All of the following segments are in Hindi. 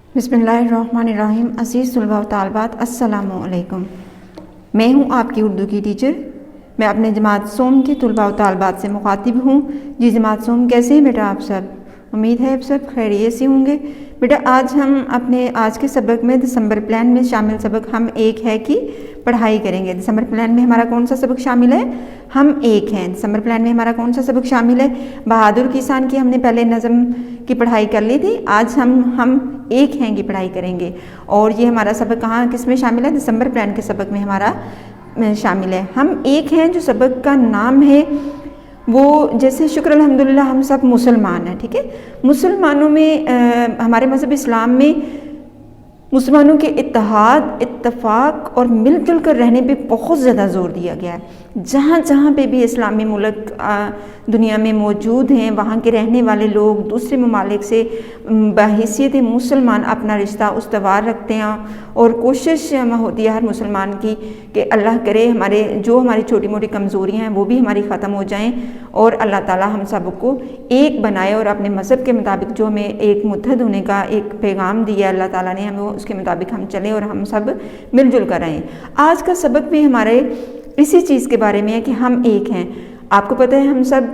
बिस्मिल्लाहिर्रहमानिर्रहीम। अज़ीज़ तलबा व तालिबात, अस्सलामु अलैकुम। मैं हूँ आपकी उर्दू की टीचर। मैं अपने जमात सोम के तलबा व तालिबात से मुखातिब हूँ। जी जमात सोम, कैसे हैं बेटा आप सब? उम्मीद है आप सब खैरियत से होंगे। बेटा आज हम अपने आज के सबक में दिसंबर प्लान में शामिल सबक हम एक है कि पढ़ाई करेंगे। दिसंबर प्लान में हमारा कौन सा सबक शामिल है? हम एक हैं। दिसंबर प्लान में हमारा कौन सा सबक शामिल है? बहादुर किसान की हमने पहले नज़म की पढ़ाई कर ली थी। आज हम एक हैं की पढ़ाई करेंगे। और ये हमारा सबक कहाँ किस में शामिल है? दिसंबर प्लान के सबक में हमारा शामिल है। हम एक हैं जो सबक का नाम है वो जैसे शुक्र अल्हम्दुलिल्लाह हम सब मुसलमान हैं, ठीक है। मुसलमानों में हमारे मज़हब इस्लाम में मुसलमानों के इत्तेहाद, इत्तफाक और मिलजुल कर रहने पे बहुत ज़्यादा ज़ोर दिया गया है। जहाँ जहाँ पे भी इस्लामी मुल्क दुनिया में मौजूद हैं, वहाँ के रहने वाले लोग दूसरे ममालिक से बहैसियत मुसलमान अपना रिश्ता उस्तवार रखते हैं। और कोशिश होती है हर मुसलमान की कि अल्लाह करे हमारी छोटी मोटी कमज़ोरियाँ हैं वो भी हमारी ख़त्म हो जाएँ और अल्लाह ताला हम सबको एक बनाए और अपने मज़हब के मुताबिक जो हमें एक मुत्तहद होने का एक पैगाम दिया अल्लाह ताला ने हमें, उसके मुताबिक हम चलें और हम सब मिलजुल कर रहें। आज का सबक भी हमारे इसी चीज़ के बारे में है कि हम एक हैं। आपको पता है हम सब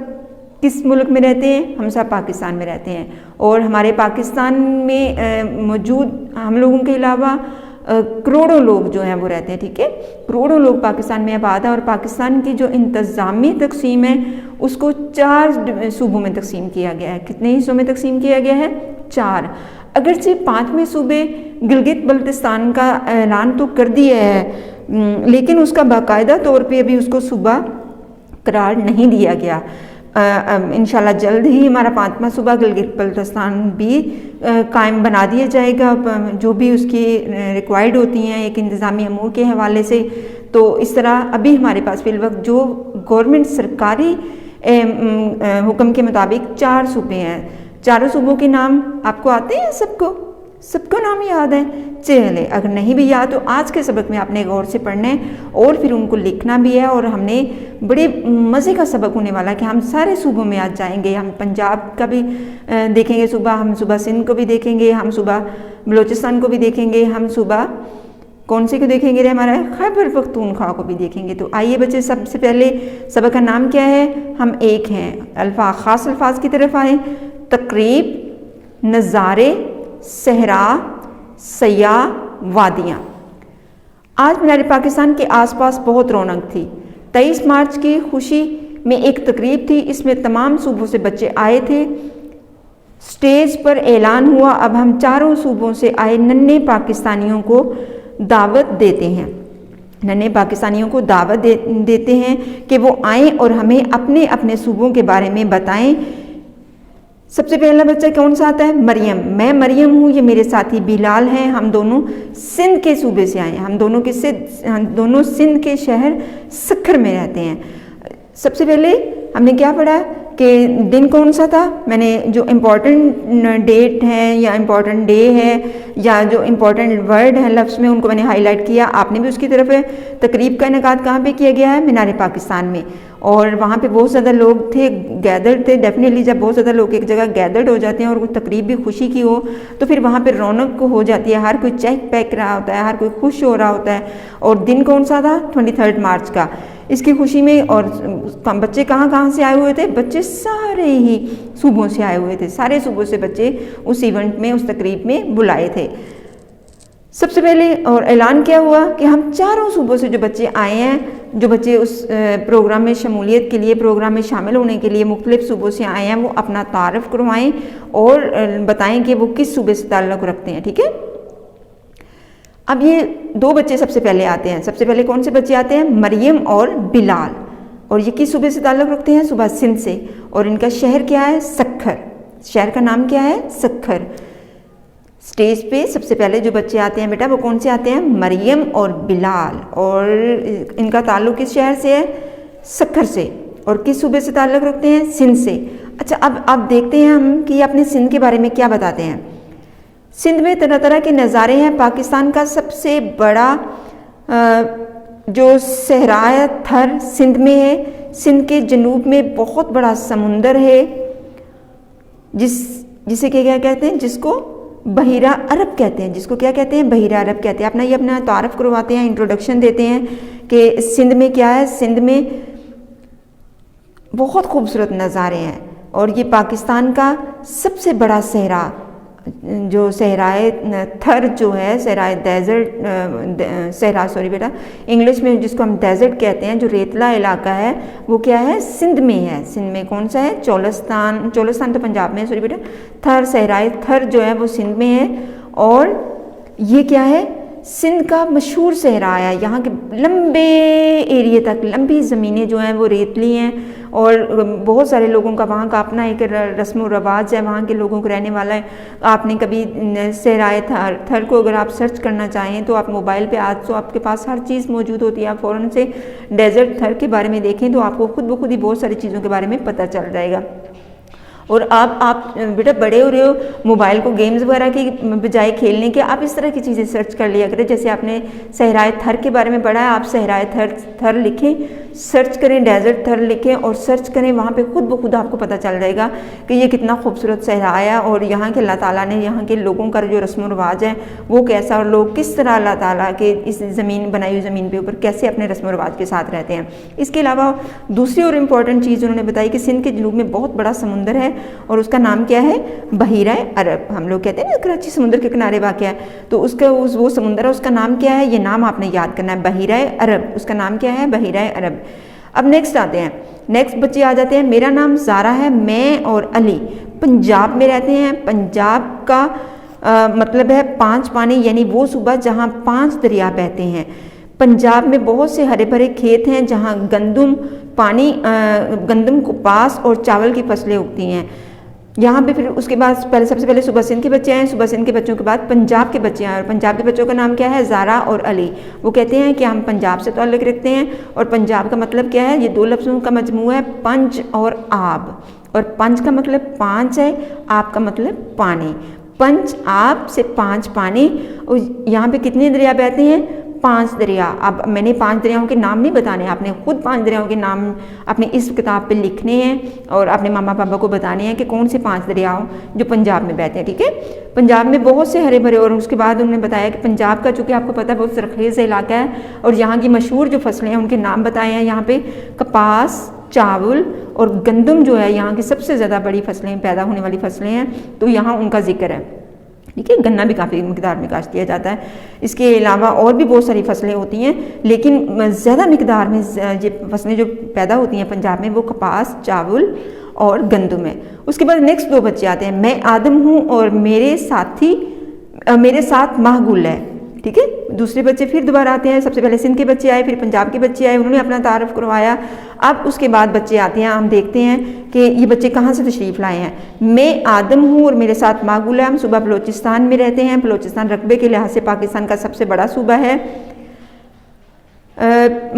किस मुल्क में रहते हैं? हम सब पाकिस्तान में रहते हैं। और हमारे पाकिस्तान में मौजूद हम लोगों के अलावा करोड़ों लोग जो हैं वो रहते हैं, ठीक है। करोड़ों लोग पाकिस्तान में आबाद है। और पाकिस्तान की जो इंतज़ामी तकसीम है उसको 4 सूबों में तकसीम किया गया है। कितने हिस्सों में तकसीम किया गया है? 4। अगरचे 5वें सूबे गिलगित बल्तिस्तान का ऐलान तो कर दिया है लेकिन उसका बाकायदा तौर पे अभी उसको सूबा करार नहीं दिया गया। इंशाल्लाह जल्द ही हमारा 5वां सूबा गिलगित बल्तिस्तान भी कायम बना दिया जाएगा, जो भी उसकी रिक्वायर्ड होती हैं एक इंतज़ामी अमूर के हवाले से। तो इस तरह अभी हमारे पास फिलवक्त जो गवर्नमेंट सरकारी हुक्म के मुताबिक 4 सूबे हैं। चारों सूबों के नाम आपको आते हैं? सबको नाम याद है? चले, अगर नहीं भी याद तो आज के सबक में आपने गौर से पढ़ना है और फिर उनको लिखना भी है। और हमने बड़े मज़े का सबक होने वाला है कि हम सारे सूबों में आज जाएंगे। हम पंजाब का भी देखेंगे सूबा, हम सूबा सिंध को भी देखेंगे, हम सूबा बलोचिस्तान को भी देखेंगे, हम सूबा कौन से को देखेंगे रे हमारा खैबर पख्तूनख्वा को भी देखेंगे। तो आइए बच्चे, सबसे पहले सबक का नाम क्या है? हम एक हैं। ख़ास अल्फाज की तरफ आए। तकरीब, नज़ारे, सहरा, सयाह, वादियाँ। आज मीनार पाकिस्तान के आसपास बहुत रौनक थी। 23 मार्च की खुशी में एक तकरीब थी। इसमें तमाम सूबों से बच्चे आए थे। स्टेज पर ऐलान हुआ, अब हम चारों सूबों से आए नन्हे पाकिस्तानियों को दावत देते हैं। नन्हे पाकिस्तानियों को दावत देते हैं कि वो आएँ और हमें अपने अपने सूबों के बारे में बताएं। सबसे पहला बच्चा कौन सा आता है? मरियम। मैं मरियम हूँ, ये मेरे साथी बिलाल हैं। हम दोनों सिंध के सूबे से आए हैं। हम दोनों सिंध के शहर सक्खर में रहते हैं। सबसे पहले हमने क्या पढ़ा कि दिन कौन सा था? मैंने जो इम्पोर्टेंट डेट है या इम्पोर्टेंट डे है या जो इम्पोर्टेंट वर्ड है लफ्ज़ में, उनको मैंने हाईलाइट किया। आपने भी उसकी तरफ है। तकरीब का इनेकाद कहाँ पे किया गया है? मीनार पाकिस्तान में। और वहाँ पे बहुत ज़्यादा लोग थे, गैदर्ड थे। डेफिनेटली जब बहुत ज़्यादा लोग एक जगह गैदर्ड हो जाते हैं और तकरीब भी खुशी की हो तो फिर वहाँ पे रौनक हो जाती है। हर कोई चहक पहक रहा होता है, हर कोई खुश हो रहा होता है। और दिन कौन सा था? 23 मार्च का। इसकी खुशी में और बच्चे कहाँ से आए हुए थे? बच्चे सारे ही सूबों से आए हुए थे। सारे सूबों से बच्चे उस इवेंट में, उस तकरीब में बुलाए थे। सबसे पहले और ऐलान क्या हुआ कि हम चारों सूबों से जो बच्चे आए हैं, जो बच्चे उस प्रोग्राम में शमूलियत के लिए, प्रोग्राम में शामिल होने के लिए मुख्तलिफ सूबों से आए हैं, वो अपना तारफ़ करवाएं और बताएं कि वो किस सूबे से ताल्लुक़ रखते हैं, ठीक है। अब ये 2 बच्चे सबसे पहले आते हैं। सबसे पहले कौन से बच्चे आते हैं? मरियम और बिलाल। और ये किस सूबे से ताल्लुक़ रखते हैं? सूबा सिंध से। और इनका शहर क्या है? सक्खर। शहर का नाम क्या है? सक्खर। स्टेज पे सबसे पहले जो बच्चे आते हैं बेटा वो कौन से आते हैं? मरियम और बिलाल। और इनका ताल्लुक़ किस शहर से है? सक्खर से। और किस सूबे से ताल्लुक़ रखते हैं? सिंध से। अच्छा, अब देखते हैं हम कि अपने सिंध के बारे में क्या बताते हैं। सिंध में तरह तरह के नज़ारे हैं। पाकिस्तान का सबसे बड़ा जो सहराया थर सिंध में है। सिंध के जनूब में बहुत बड़ा समुंदर है जिसे क्या कहते हैं, जिसको बहिरा अरब कहते हैं, जिसको क्या कहते हैं, बहिरा अरब कहते हैं। ये अपना तारफ़ करवाते हैं, इंट्रोडक्शन देते हैं कि सिंध में क्या है। सिंध में बहुत खूबसूरत नज़ारे हैं और ये पाकिस्तान का सबसे बड़ा सहरा, जो सहराए थर जो है, सहराए डेजर्ट, सहरा सॉरी बेटा, इंग्लिश में जिसको हम डेजर्ट कहते हैं, जो रेतला इलाका है वो क्या है, सिंध में है। सिंध में कौन सा है, चोलिस्तान, चोलिस्तान तो पंजाब में है, सॉरी बेटा। थर, सहराए थर जो है वो सिंध में है और ये क्या है, सिंध का मशहूर सहरा है। यहाँ के लंबे एरिए तक, लंबी ज़मीनें जो हैं वो रेतली हैं और बहुत सारे लोगों का वहाँ का अपना एक रस्म व रवाज है, वहाँ के लोगों को रहने वाला है। आपने कभी सहराए थर को अगर आप सर्च करना चाहें तो आप मोबाइल पे आज तो आपके पास हर चीज़ मौजूद होती है, आप फ़ौरन से डेजर्ट थर के बारे में देखें तो आपको खुद ब खुद ही बहुत सारी चीज़ों के बारे में पता चल जाएगा। और आप बेटा बड़े हो रहे हो, मोबाइल को गेम्स वगैरह की बजाय खेलने के आप इस तरह की चीज़ें सर्च कर लिया करें। जैसे आपने सहराए थर के बारे में पढ़ा है, आप सहराए थर लिखें, सर्च करें, डेजर्ट थर लिखें और सर्च करें, वहाँ पे खुद ब खुद आपको पता चल जाएगा कि ये कितना खूबसूरत सहरा है और यहाँ के अल्लाह ताला ने यहाँ के लोगों का जो रस्म रवाज है वो कैसा, और लोग किस तरह अल्लाह ताला के इस ज़मीन, बनाई हुई ज़मीन के ऊपर कैसे अपने रस्म रवाज के साथ रहते हैं। इसके अलावा दूसरी और इम्पॉर्टेंट चीज़ उन्होंने बताई कि सिंध के जनूब में बहुत बड़ा समुंदर है और उसका नाम क्या है, बहिरा अरब। हम लोग कहते हैं ना कराची समुद्र के किनारे वाक़ है, तो उसका वो समुंदर है, उसका नाम क्या है, ये नाम आपने याद करना है, बहिरा अरब। उसका नाम क्या है, बहिरा अरब। अब नेक्स्ट आते हैं, नेक्स्ट बच्चे आ जाते हैं। मेरा नाम ज़ारा है, मैं और अली पंजाब में रहते हैं। पंजाब का मतलब है 5 पानी, यानी वो सूबा जहाँ 5 दरिया बहते हैं। पंजाब में बहुत से हरे भरे खेत हैं जहाँ गंदम, गंदम, कपास और चावल की फसलें उगती हैं। यहाँ पे फिर उसके बाद सबसे पहले सूबा सिंध के बच्चे आए, सूबा सिंध के बच्चों के बाद पंजाब के बच्चे आए और पंजाब के बच्चों का नाम क्या है, ज़ारा और अली। वो कहते हैं कि हम पंजाब से ताल्लुक़ रखते हैं और पंजाब का मतलब क्या है, ये 2 लफ्ज़ों का मजमूआ है, पंज और आब। और पंज का मतलब 5 है, आब का मतलब पानी। पंज आब से 5 पानी। और यहाँ पे कितने दरिया बहते हैं, 5 दरिया। अब मैंने 5 दरियाओं के नाम नहीं बताने, आपने खुद 5 दरियाओं के नाम अपनी इस किताब पे लिखने हैं और अपने मामा पापा को बताने हैं कि कौन से 5 दरियाओं जो पंजाब में बहते हैं। ठीक है, पंजाब में बहुत से हरे भरे, और उसके बाद उन्होंने बताया कि पंजाब का, चूँकि आपको पता है बहुत सरखेज़ इलाका है और यहाँ की मशहूर जो फसलें हैं उनके नाम बताए हैं। यहाँ पे कपास, चावल और गंदम जो है यहाँ की सबसे ज़्यादा बड़ी फसलें, पैदा होने वाली फसलें हैं, तो यहाँ उनका जिक्र है। ठीक है, गन्ना भी काफ़ी मिकदार में काश्त किया जाता है। इसके अलावा और भी बहुत सारी फसलें होती हैं, लेकिन ज़्यादा मिकदार में ये फसलें जो पैदा होती हैं पंजाब में वो कपास, चावल और गंदम है। उसके बाद नेक्स्ट 2 बच्चे आते हैं। मैं आदम हूँ और मेरे साथ माहगुल है। ठीक है, दूसरे बच्चे फिर दोबारा आते हैं। सबसे पहले सिंध के बच्चे आए, फिर पंजाब के बच्चे आए, उन्होंने अपना तारफ़ करवाया। अब उसके बाद बच्चे आते हैं, हम देखते हैं कि ये बच्चे कहाँ से तशरीफ़ लाए हैं। मैं आदम हूँ और मेरे साथ माहगुल है। हम सूबा बलोचिस्तान में रहते हैं। बलोचिस्तान रकबे के लिहाज से पाकिस्तान का सबसे बड़ा सूबा है।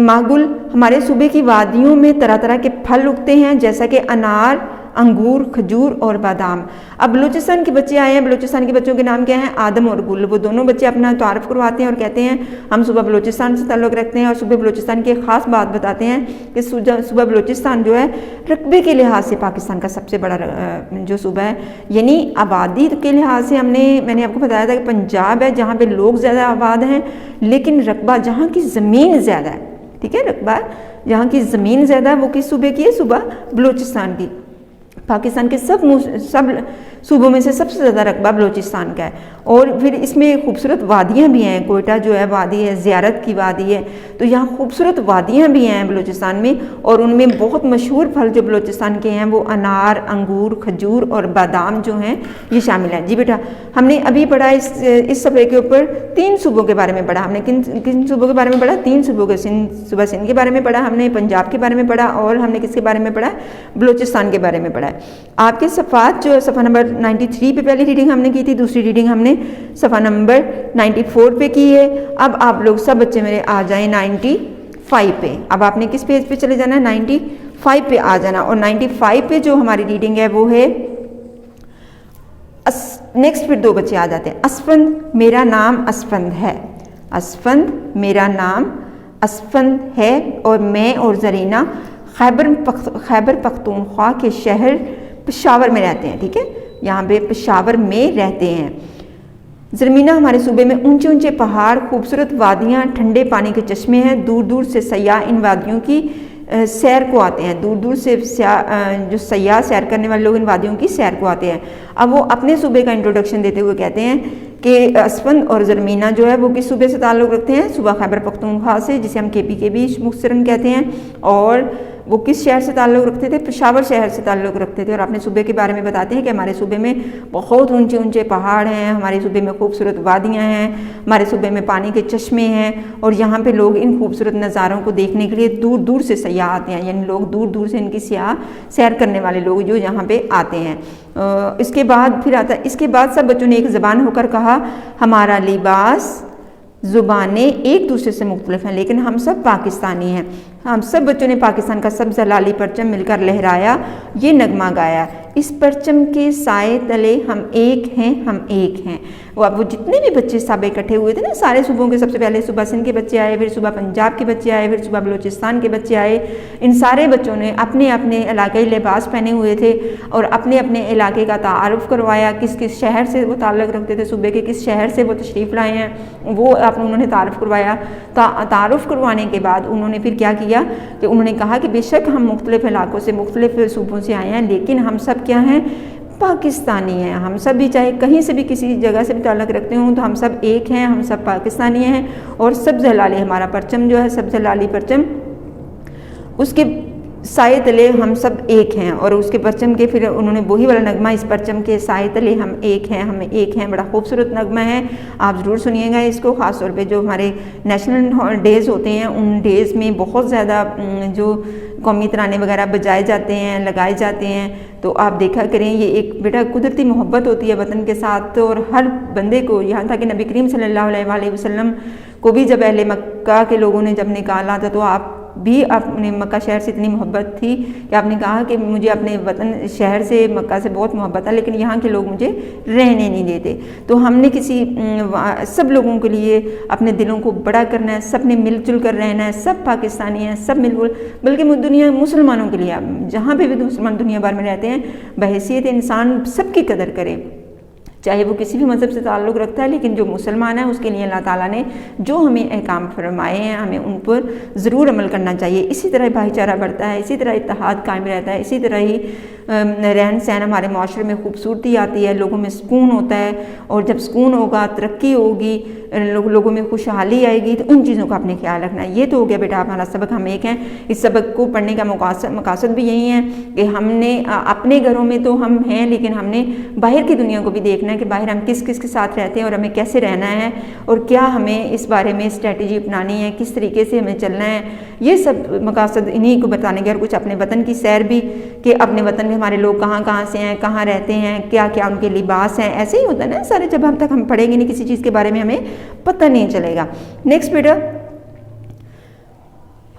माहगुल, हमारे सूबे की वादियों में तरह तरह के फल उगते हैं जैसा कि अनार, अंगूर, खजूर और बादाम। अब बलूचिस्तान के बच्चे आए हैं, बलूचिस्तान के बच्चों के नाम क्या हैं, आदम और गुल। वो दोनों बच्चे अपना तारफ़ करवाते हैं और कहते हैं हम सूबा बलूचिस्तान से ताल्लुक़ रखते हैं और सूबे बलूचिस्तान की एक ख़ास बात बताते हैं कि सूबा बलूचिस्तान जो है रकबे के लिहाज से पाकिस्तान का सबसे बड़ा जो सूबा है, यानी आबादी के लिहाज से मैंने आपको बताया था कि पंजाब है जहाँ पर लोग ज़्यादा आबाद हैं, लेकिन रकबा जहाँ की ज़मीन ज़्यादा है। ठीक है, रकबा जहाँ की ज़मीन ज़्यादा है वो किस सूबे की है, सूबा बलूचिस्तान की। पाकिस्तान के सब सूबों में से सबसे ज़्यादा रकबा बलूचिस्तान का है। और फिर इसमें खूबसूरत वादियाँ भी हैं। कोयटा जो है वादी है, ज़ियारत की वादी है, तो यहाँ खूबसूरत वादियाँ भी हैं बलूचिस्तान में। और उनमें बहुत मशहूर फल जो बलूचिस्तान के हैं वो अनार, अंगूर, खजूर और बादाम जो हैं ये शामिल हैं। जी बेटा, हमने अभी पढ़ा इस सफ़े के ऊपर 3 सूबों के बारे में पढ़ा। हमने किन सूबों के बारे में पढ़ा, 3 सूबों के, सूबा सिंध के बारे में पढ़ा, हमने पंजाब के बारे में पढ़ा और हमने किसके बारे में पढ़ा, बलूचिस्तान के बारे में पढ़ा। आपके सफ़ात जो सफ़ा नंबर 93 पे पहली रीडिंग हमने की थी, दूसरी रीडिंग हमने सफ़ा नंबर 94 पे की है। अब आप लोग सब बच्चे मेरे आ जाएं 95 पे। अब आपने किस पेज पे चले जाना है, 95 पे आ जाना। और 95 पे जो हमारी रीडिंग है वो है नेक्स्ट फिर 2 बच्चे आ जाते हैं। असफंद, मेरा नाम असफंद है। असफंद, मेरा नाम असफंद है और मैं और जरीना खैबर पख्तूनख्वा के शहर पेशावर में रहते हैं। ठीक है, यहाँ पे पेशावर में रहते हैं। ज़रमीना हमारे सूबे में ऊंचे ऊंचे पहाड़, खूबसूरत वादियाँ, ठंडे पानी के चश्मे हैं। दूर दूर से सयाह इन वादियों की सैर को आते हैं। दूर दूर से जो सयाह सैर करने वाले लोग इन वादियों की सैर को आते हैं। अब वो अपने सूबे का इंट्रोडक्शन देते हुए कहते हैं कि असफंद और ज़रमीना जो है वो किस सूबे से ताल्लुक़ रखते हैं? सूबा खैबर पख्तूनख्वा से, जिसे हम KP के भी मुख्तसरन कहते हैं। और वो किस शहर से ताल्लुक़ रखते थे? पेशावर शहर से ताल्लुक़ रखते थे। और अपने सूबे के बारे में बताते हैं कि हमारे सूबे में बहुत ऊंचे ऊंचे पहाड़ हैं, हमारे सूबे में खूबसूरत वादियाँ हैं, हमारे सूबे में पानी के चश्मे हैं, और यहाँ पे लोग इन खूबसूरत नज़ारों को देखने के लिए दूर दूर से सयाह आते हैं। यानी लोग दूर दूर से इनकी सैर करने वाले लोग जो यहाँ पे आते हैं। इसके बाद फिर आता है, इसके बाद सब बच्चों ने एक ज़बान होकर कहा, हमारा लिबास ज़ुबानें एक दूसरे से मुख्तलिफ हैं लेकिन हम सब पाकिस्तानी हैं। हम सब बच्चों ने पाकिस्तान का सब्ज़ लाली परचम मिलकर लहराया, ये नगमा गाया, इस परचम के साए तले हम एक हैं, हम एक हैं। वो जितने भी बच्चे सब इकट्ठे हुए थे ना, सारे सूबों के, सबसे पहले सूबा सिंध के बच्चे आए, फिर सूबा पंजाब के बच्चे आए, फिर सूबा बलूचिस्तान के बच्चे आए। इन सारे बच्चों ने अपने अपने इलाकाई लिबास पहने हुए थे और अपने अपने इलाके का तारुफ करवाया, किस किस शहर से वो ताल्लुक़ रखते थे, सूबे के किस शहर से वो तशरीफ़ लाए हैं, वो उन्होंने तारुफ करवाया। तारुफ करवाने के बाद उन्होंने फिर क्या किया कि उन्होंने कहा कि बेशक हम मुख्तलिफ इलाकों से, मुख्तलिफ सूबों से आए हैं, लेकिन हम सब क्या हैं? पाकिस्तानी हैं। हम सब भी चाहे कहीं से भी किसी जगह से भी ताल्लुक़ रखते हों तो हम सब एक हैं, हम सब पाकिस्तानी हैं। और सब्ज़ लाली हमारा परचम जो है, सब्ज़ लाली परचम, उसके साए तले हम सब एक हैं। और उसके परचम के फिर उन्होंने वही वाला नगमा, इस परचम के साए तले हम एक हैं, हम एक हैं, बड़ा खूबसूरत नगमा है। आप ज़रूर सुनिएगा इसको। ख़ास तौर पे जो हमारे नेशनल डेज़ होते हैं उन डेज़ में बहुत ज़्यादा जो कौमी तराने वगैरह बजाए जाते हैं, लगाए जाते हैं। तो आप देखा करें, ये एक बेटा कुदरती मोहब्बत होती है वतन के साथ। और हर बंदे को, यहाँ था कि नबी करीम सल्लल्लाहु अलैहि वसल्लम को भी जब अहले मक्का के लोगों ने जब निकाला था तो आप भी अपने मक्का शहर से इतनी मोहब्बत थी कि आपने कहा कि मुझे अपने वतन शहर से, मक्का से बहुत मोहब्बत है, लेकिन यहाँ के लोग मुझे रहने नहीं देते। तो हमने सब लोगों के लिए अपने दिलों को बड़ा करना है, सब ने मिलजुल कर रहना है, सब पाकिस्तानी हैं, सब मिलजुल, बल्कि दुनिया मुसलमानों के लिए, जहाँ पे भी मुसलमान दुनिया भर में रहते हैं, बहैसियत इंसान सबकी कदर करें, चाहे वो किसी भी मज़हब से ताल्लुक़ रखता है। लेकिन जो मुसलमान है उसके लिए अल्लाह ताला ने जो हमें अहकाम फरमाए हैं, हमें उन पर ज़रूर अमल करना चाहिए। इसी तरह भाईचारा बढ़ता है, इसी तरह इत्तेहाद कायम रहता है, इसी तरह ही रहन सहन हमारे माशरे में खूबसूरती आती है, लोगों में सुकून होता है। और जब सुकून होगा, तरक्की होगी, लोगों में खुशहाली आएगी, तो उन चीज़ों का अपने ख्याल रखना है। ये तो हो गया बेटा हमारा सबक, हम एक हैं। इस सबक को पढ़ने का मकासद भी यही है कि हमने अपने घरों में तो हम हैं, लेकिन हमने बाहर की दुनिया को भी देखना है कि बाहर हम किस किस के साथ रहते हैं और हमें कैसे रहना है, और क्या हमें इस बारे में स्ट्रैटेजी अपनानी है, किस तरीके से हमें चलना है। ये सब मकासद इन्हीं को बताने के, और कुछ अपने वतन की सैर भी, कि अपने वतन में हमारे लोग कहाँ कहाँ से हैं, कहाँ रहते हैं, क्या क्या उनके लिबास हैं। ऐसे ही होता है ना सारे, जब हम तक हम पढ़ेंगे नहीं किसी चीज़ के बारे में हमें पता नहीं चलेगा। नेक्स्ट बेटा,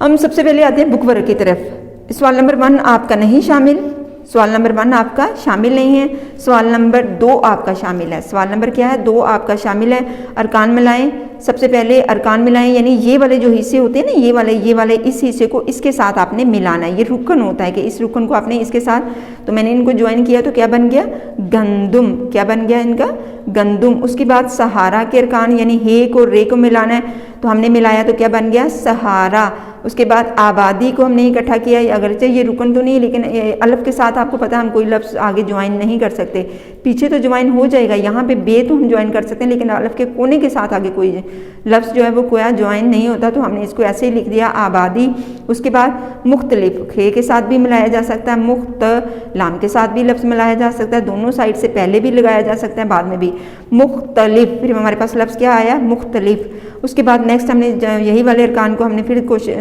हम सबसे पहले आते हैं बुक वर्क की तरफ। सवाल नंबर 1 आपका नहीं शामिल, सवाल नंबर 1 आपका शामिल नहीं है, सवाल नंबर 2 आपका शामिल है। सवाल नंबर क्या है? 2 आपका शामिल है। अरकान मिलाएं। सबसे पहले अरकान मिलाएं, यानी ये वाले जो हिस्से होते हैं ना, ये वाले इस हिस्से को इसके साथ आपने मिलाना है। ये रुकन होता है कि इस रुकन को आपने इसके साथ, तो मैंने इनको ज्वाइन किया तो क्या बन गया? गंदुम। क्या बन गया इनका? गंदुम। उसके बाद सहारा के अरकान, यानी हे को रे को मिलाना है, तो हमने मिलाया तो क्या बन गया? सहारा। उसके बाद आबादी को हमने इकट्ठा किया, अगरचे ये रुकन तो नहीं, लेकिन अलफ के साथ आपको पता है हम कोई लफ्ज़ आगे ज्वाइन नहीं कर सकते, पीछे तो ज्वाइन हो जाएगा। यहाँ पे बे तो हम ज्वाइन कर सकते हैं, लेकिन अलफ के कोने के साथ आगे कोई लफ्ज़ जो है वो कोया ज्वाइन नहीं होता, तो हमने इसको ऐसे ही लिख दिया, आबादी। उसके बाद मुख्तलिफ, खे के साथ भी मिलाया जा सकता है, मुख्त लाम के साथ भी लफ्ज़ मिलाया जा सकता है, दोनों साइड से पहले भी लगाया जा सकता है, बाद में भी। मुख्तलिफ, फिर हमारे पास लफ्ज़ क्या आया? मुख्तलिफ। उसके बाद नेक्स्ट हमने यही वाले अरकान को हमने फिर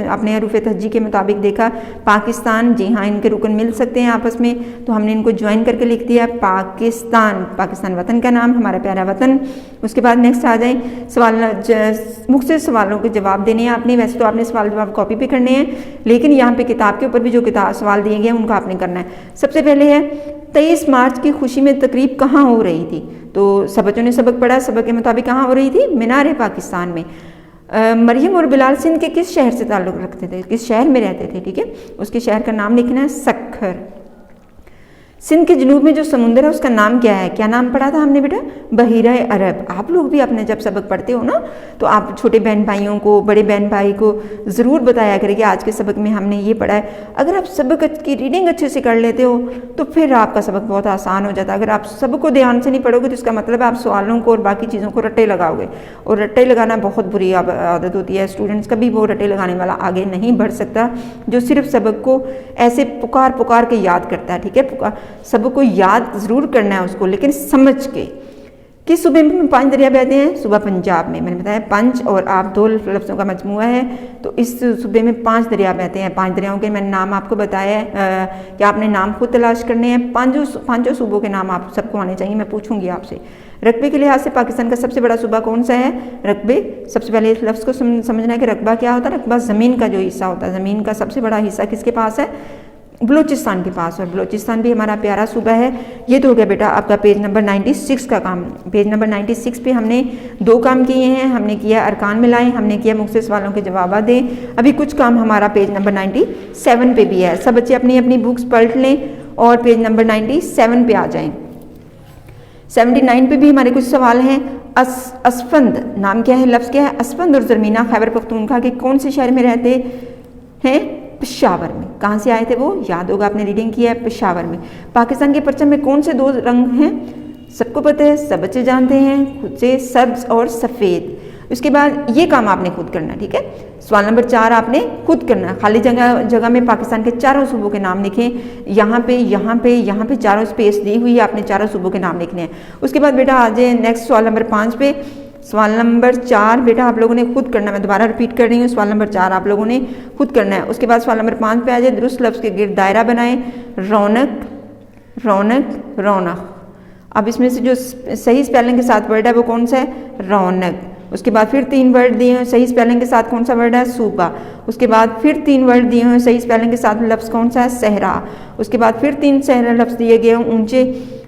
अपने हरूफ तहज्जी के मुताबिक देखा। पाकिस्तान, जी हाँ, इनके रुकन मिल सकते हैं आपस में, तो हमने इनको ज्वाइन करके लिख दिया पाकिस्तान। पाकिस्तान वतन का नाम, हमारा प्यारा वतन। उसके बाद नेक्स्ट आ जाए सवाल, मुख्तलिफ सवालों के जवाब देने हैं आपने। वैसे तो आपने सवाल जवाब कॉपी पे करने हैं, लेकिन यहाँ पे किताब के ऊपर भी जो किताब सवाल दिए गए हैं उनको आपने करना है। सबसे पहले है 23 मार्च की खुशी में तकरीब कहाँ हो रही थी? तो सब बच्चों ने सबक पढ़ा, सबक के मुताबिक कहाँ हो रही थी? मीनार पाकिस्तान में। मरियम और बिलाल सिंध के किस शहर से ताल्लुक़ रखते थे, किस शहर में रहते थे? ठीक है, उसके शहर का नाम लिखना है सखर। सिंध के जनूब में जो समुंदर है उसका नाम क्या है? क्या नाम पढ़ा था हमने बेटा? बहीरा अरब। आप लोग भी अपने जब सबक पढ़ते हो ना तो आप छोटे बहन भाइयों को, बड़े बहन भाई को ज़रूर बताया करें कि आज के सबक में हमने ये पढ़ा है। अगर आप सबक की रीडिंग अच्छे से कर लेते हो तो फिर आपका सबक बहुत आसान हो जाता है। अगर आप सबक को ध्यान से नहीं पढ़ोगे तो इसका मतलब आप सवालों को और बाकी चीज़ों को रट्टे लगाओगे, और रट्टे लगाना बहुत बुरी आदत होती है। स्टूडेंट्स कभी वो रट्टे लगाने वाला आगे नहीं बढ़ सकता जो सिर्फ सबक को ऐसे पुकार पुकार के याद करता है। ठीक है, सबको को याद जरूर करना है उसको, लेकिन समझ के। किस सूबे में 5 दरिया बहते हैं? सूबा पंजाब में। मैंने बताया पंच और आप 2 लफ्ज़ों का मजमूआ है, तो इस सूबे में 5 दरिया बहते हैं। 5 दरियाओं के मैंने नाम आपको बताया है कि आपने नाम खुद तलाश करने हैं। पांचों सूबों के नाम आप सबको आने चाहिए, मैं पूछूंगी आपसे। रकबे के लिहाज से पाकिस्तान का सबसे बड़ा सूबा कौन सा है? रकबे। सबसे पहले इस लफ्ज़ को समझना है कि रकबा क्या होता है। रकबा ज़मीन का जो हिस्सा होता है। ज़मीन का सबसे बड़ा हिस्सा किसके पास है? बलूचिस्तान के पास। और बलूचिस्तान भी हमारा प्यारा सूबा है। ये तो हो गया बेटा आपका पेज नंबर 96 का काम। पेज नंबर 96 पे हमने 2 काम किए हैं। हमने किया अरकान मिलाएं, हमने किया मुख्तलिफ सवालों के जवाब दें। अभी कुछ काम हमारा पेज नंबर 97 पे भी है। सब बच्चे अपनी अपनी बुक्स पलट लें और पेज नंबर 97 पे आ जाएं। 79 पे भी हमारे कुछ सवाल हैं। असफंद नाम क्या है? लफ्ज़ क्या है? असफंद और ज़रमीना खैबर पख्तूनख्वा के कौन से शहर में रहते हैं? पेशावर में। कहाँ से आए थे वो? याद होगा, आपने रीडिंग किया है, पेशावर में। पाकिस्तान के परचम में कौन से 2 रंग हैं? सबको पता है, सब बच्चे जानते हैं खुद से, सब्ज और सफ़ेद। उसके बाद ये काम आपने खुद करना है। ठीक है, सवाल नंबर 4 आपने खुद करना है। खाली जगह में पाकिस्तान के चारों सूबों के नाम लिखें। यहाँ पे चारों स्पेस दी हुई है, आपने चारों सूबों के नाम लिखने हैं। उसके बाद बेटा आ जाए नेक्स्ट सवाल नंबर 5 पे। सवाल नंबर 4 बेटा आप लोगों ने खुद करना है। मैं दोबारा रिपीट कर रही हूँ, सवाल नंबर 4 आप लोगों ने खुद करना है। उसके बाद सवाल नंबर 5 पे आ जाए। दुरुस्त लफ्ज़ के गिर्द दायरा बनाएं। रौनक, रौनक, रौनक। अब इसमें से जो सही स्पेलिंग के साथ वर्ड है वो कौन सा है? रौनक। उसके बाद फिर 3 वर्ड दिए हैं सही स्पेलिंग के साथ, कौन सा वर्ड है? सूबा। उसके बाद फिर 3 वर्ड दिए हैं सही स्पेलिंग के साथ, लफ्ज़ कौन सा है? सहरा। उसके बाद फिर 3 सहरा लफ्ज़ दिए गए ऊंचे,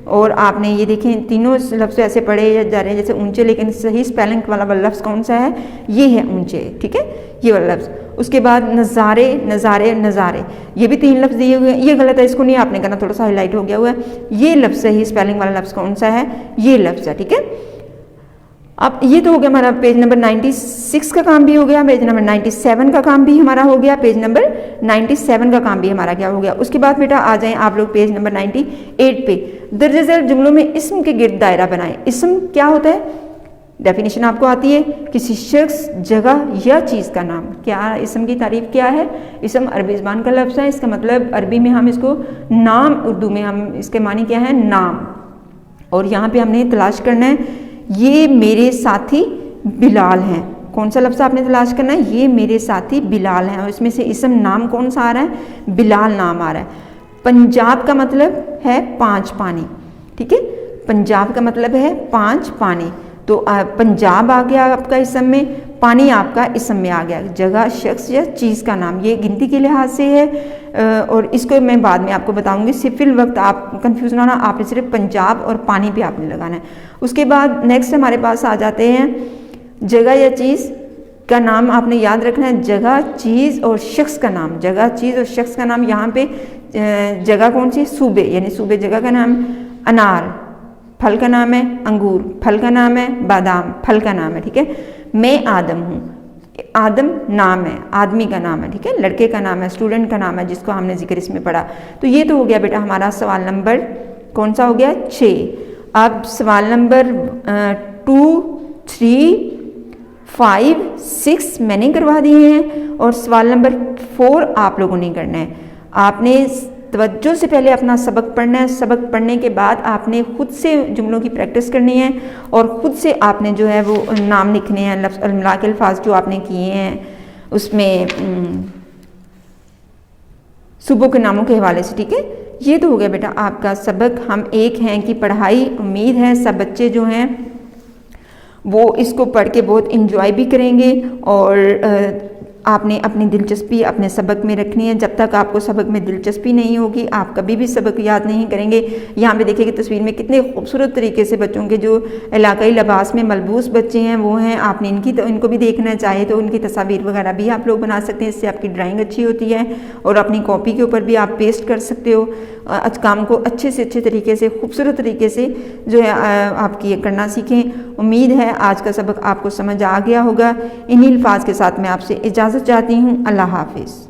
और आपने ये देखें तीनों लफ्ज़ ऐसे पढ़े जा रहे हैं जैसे ऊंचे, लेकिन सही स्पेलिंग वाला लफ्ज़ कौन सा है? ये है ऊंचे। ठीक है, ये वाला लफ्ज़। उसके बाद नज़ारे, नज़ारे, नज़ारे, ये भी 3 लफ्ज़ दिए हुए हैं। ये गलत है, इसको नहीं आपने करना, थोड़ा सा हाईलाइट हो गया हुआ है। ये लफ्ज़ सही स्पेलिंग वाला लफ्ज़ कौन सा है? ये लफ्ज़ है। ठीक है, अब ये तो हो गया हमारा पेज नंबर 96 का काम भी हो गया, पेज नंबर 97 का काम भी हमारा हो गया, पेज नंबर 97 का काम भी हमारा क्या हो गया। उसके बाद बेटा आ जाएं आप लोग पेज नंबर 98 पे। दर्जे झेल जुमलों में इस्म के गिर्द दायरा बनाएं। इस्म क्या होता है? डेफिनेशन आपको आती है, किसी शख्स, जगह या चीज़ का नाम। क्या इस्म की तारीफ क्या है? इस्म अरबी ज़बान का लफ्ज़ है, इसका मतलब अरबी में हम इसको नाम, उर्दू में हम इसके मानी क्या है? नाम। और यहाँ पे हमने तलाश करना है, ये मेरे साथी बिलाल हैं। कौन सा लफ्ज़ आपने तलाश करना है? ये मेरे साथी बिलाल हैं। और इसमें से इस्म नाम कौन सा आ रहा है? बिलाल नाम आ रहा है। पंजाब का मतलब है 5 पानी। ठीक है, पंजाब का मतलब है 5 पानी। तो पंजाब आ गया आपका इस्म में, पानी आपका इस्म में आ गया। जगह, शख्स या चीज़ का नाम, ये गिनती के लिहाज से है और इसको मैं बाद में आपको बताऊंगी। सिर्फ वक्त आप कंफ्यूज ना होना, आपने सिर्फ पंजाब और पानी पे आपने लगाना है। उसके बाद नेक्स्ट हमारे पास आ जाते हैं जगह या चीज़ का नाम। आपने याद रखना है जगह, चीज़ और शख्स का नाम। जगह, चीज़ और शख्स का नाम। यहाँ पे जगह कौन सी? सूबे, यानी सूबे जगह का नाम। अनार फल का नाम है, अंगूर फल का नाम है, बादाम फल का नाम है। ठीक है, मैं आदम हूँ, आदम नाम है, आदमी का नाम है। ठीक है, लड़के का नाम है, स्टूडेंट का नाम है, जिसको हमने जिक्र इसमें पढ़ा। तो ये तो हो गया बेटा हमारा सवाल नंबर कौन सा हो गया? 6। अब सवाल नंबर 2, 3, 5, 6 मैंने करवा दिए हैं और सवाल नंबर 4 आप लोगों ने करना है। आपने तवज्जो से पहले अपना सबक पढ़ना है। सबक पढ़ने के बाद आपने खुद से जुमलों की प्रैक्टिस करनी है और ख़ुद से आपने जो है वो नाम लिखने हैं, लफ्ज़ अलमिला के अल्फाज जो आपने किए हैं उसमें सूबों के नामों के हवाले से। ठीक है, ये तो हो गया बेटा आपका सबक। हम एक हैं कि पढ़ाई, उम्मीद है सब बच्चे जो हैं वो इसको पढ़ के बहुत इंजॉय भी करेंगे और आपने अपनी दिलचस्पी अपने सबक में रखनी है। जब तक आपको सबक में दिलचस्पी नहीं होगी आप कभी भी सबक याद नहीं करेंगे। यहाँ पे देखिए कि तस्वीर में कितने खूबसूरत तरीके से बच्चों के जो इलाकाई लिबास में मलबूस बच्चे हैं वो हैं। आपने इनको भी देखना चाहे तो उनकी तस्वीर वगैरह भी आप लोग बना सकते हैं, इससे आपकी ड्राइंग अच्छी होती है और अपनी कॉपी के ऊपर भी आप पेस्ट कर सकते हो। काम को अच्छे से अच्छे तरीके से खूबसूरत तरीके से जो है आपकी करना सीखें। उम्मीद है आज का सबक आपको समझ आ गया होगा। इन्हीं अल्फाज के साथ मैं आपसे इजाज़त चाहती हूँ। अल्लाह हाफिज़।